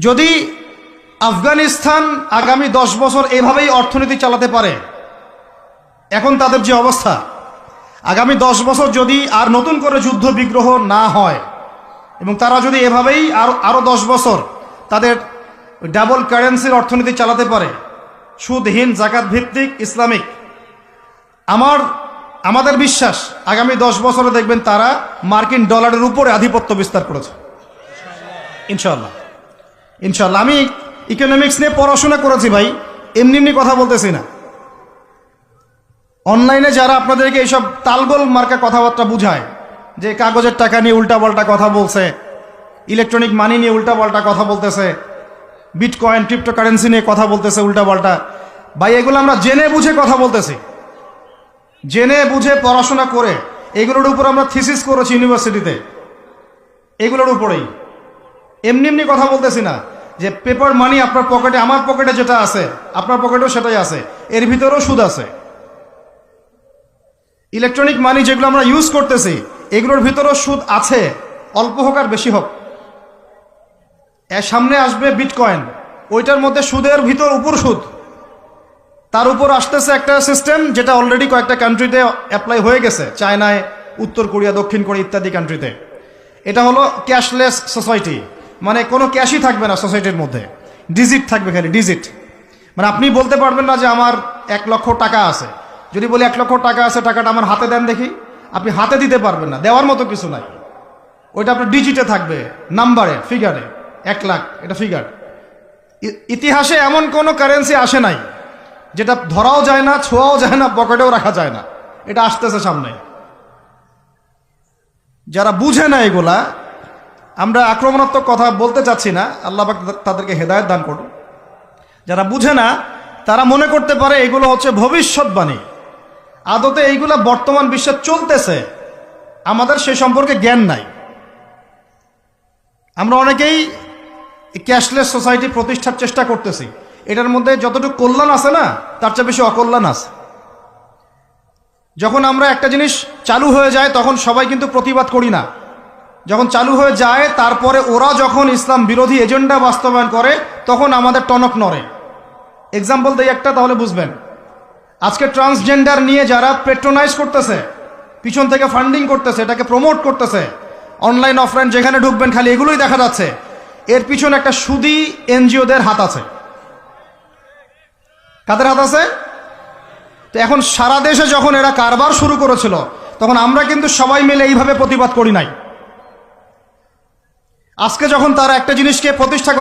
যদি আফগানিস্তান আগামী 10 বছর এভাবেই অর্থনীতি চালাতে পারে, এখন তাদের যে অবস্থা, আগামী 10 বছর যদি আর নতুন করে যুদ্ধ বিগ্রহ না হয় এবং তারা যদি এভাবেই আরো 10 বছর তাদের ডাবল কারেন্সির অর্থনীতি চালাতে পারে, সুদহীন জাকাত ভিত্তিক ইসলামিক, আমাদের বিশ্বাস আগামী 10 বছরে দেখবেন তারা মার্কিন ডলারের উপরে আধিপত্য বিস্তার করেছে ইনশাআল্লাহ। ইনশাআল্লাহ। আমি ইকোনমিক্স নিয়ে পড়াশোনা করেছি ভাই, এমনি এমনি কথা বলতেছি না। অনলাইনে যারা আপনাদেরকে এইসব তালগোল মার্কা কথাবার্তা বুঝায়, যে কাগজের টাকা নিয়ে উল্টাপাল্টা কথা বলছে, ইলেকট্রনিক মানি নিয়ে উল্টাপাল্টা কথা বলতেছে, বিটকয়েন ক্রিপ্টোকারেন্সি নিয়ে কথা বলতেছে উল্টাপাল্টা, ভাই এগুলো আমরা জেনে বুঝে কথা বলতেছি, জেনে বুঝে পড়াশোনা করে এগুলোর উপর আমরা থিসিস করেছি ইউনিভার্সিটিতে, এগুলোর উপরেই। এমনি এমনি কথা বলতেছি না যে পেপার মানি আপনার পকেটে, আমার পকেটে যেটা আছে আপনার পকেটেও সেটাই আছে, এর ভিতরেও সুদ আছে। ইলেকট্রনিক মানি যেগুলো আমরা ইউজ করতেছি এগুলোর ভিতরেও সুদ আছে, অল্প হোক আর বেশি হোক। এর সামনে আসবে বিটকয়েন, ওইটার মধ্যে সুদের ভিতর উপর সুদ, তার উপর আসতেছে একটা সিস্টেম যেটা অলরেডি কয়েকটা কান্ট্রিতে অ্যাপ্লাই হয়ে গেছে, চায়নায়, উত্তর কোরিয়া, দক্ষিণ কোরিয়া ইত্যাদি কান্ট্রিতে। এটা হলো ক্যাশলেস সোসাইটি, মানে কোনো ক্যাশই থাকবে না সোসাইটির মধ্যে, ডিজিট থাকবে, খালি ডিজিট। মানে আপনি বলতে পারবেন না যে আমার 1 লক্ষ টাকা আছে, যদি বলি 1 লক্ষ টাকা আছে, টাকাটা আমার হাতে দেন দেখি, আপনি হাতে দিতে পারবেন না, দেওয়ার মতো কিছু নাই। ওইটা আপনার ডিজিটে থাকবে, নাম্বারে, ফিগারে, 1 লাখ, এটা ফিগার। ইতিহাসে এমন কোনো কারেন্সি আসে নাই যেটা ধরাও যায় না, ছোঁয়াও যায় না, পকেটেও রাখা যায় না। এটা আসতেছে সামনে। যারা বুঝে না এগুলা, আমরা আক্রমণাত্মক কথা বলতে চাচ্ছি না, আল্লাহ পাক তাদেরকে হেদায়েত দান করুন। যারা বুঝে না তারা মনে করতে পারে এগুলো হচ্ছে ভবিষ্যৎবাণী, আদতে এইগুলা বর্তমান বিশ্বে চলতেছে, আমাদের সে সম্পর্কে জ্ঞান নাই। আমরা অনেকেই ক্যাশলেস সোসাইটি প্রতিষ্ঠার চেষ্টা করতেছি, এটার মধ্যে যতটুকু কল্যাণ আছে না তার চেয়ে বেশি অকল্যাণ আছে। যখন আমরা একটা জিনিস চালু হয়ে যায় তখন সবাই কিন্তু প্রতিবাদ করি না, যখন চালু হয়ে যায় তারপরে ওরা যখন ইসলাম বিরোধী এজেন্ডা বাস্তবায়ন করে তখন আমাদের টনক নড়ে। এক্সাম্পল দেই একটা, তাহলে বুঝবেন। আজকে ট্রান্সজেন্ডার নিয়ে যারা পেট্রোনাইজ করতেছে, পিছন থেকে ফান্ডিং করতেছে, এটাকে প্রমোট করতেছে, অনলাইন অফলাইন যেখানে ঢুকবেন খালি এগুলোই দেখা যাচ্ছে, এর পিছনে একটা সুদী এনজিওদের হাত আছে। কাদের হাত আছে? তো এখন সারা দেশে যখন এরা কারবার শুরু করেছিল তখন আমরা কিন্তু সবাই মিলে এইভাবে প্রতিবাদ করি নাই। আজকে যখন তারা একটা জিনিসকে প্রতিষ্ঠা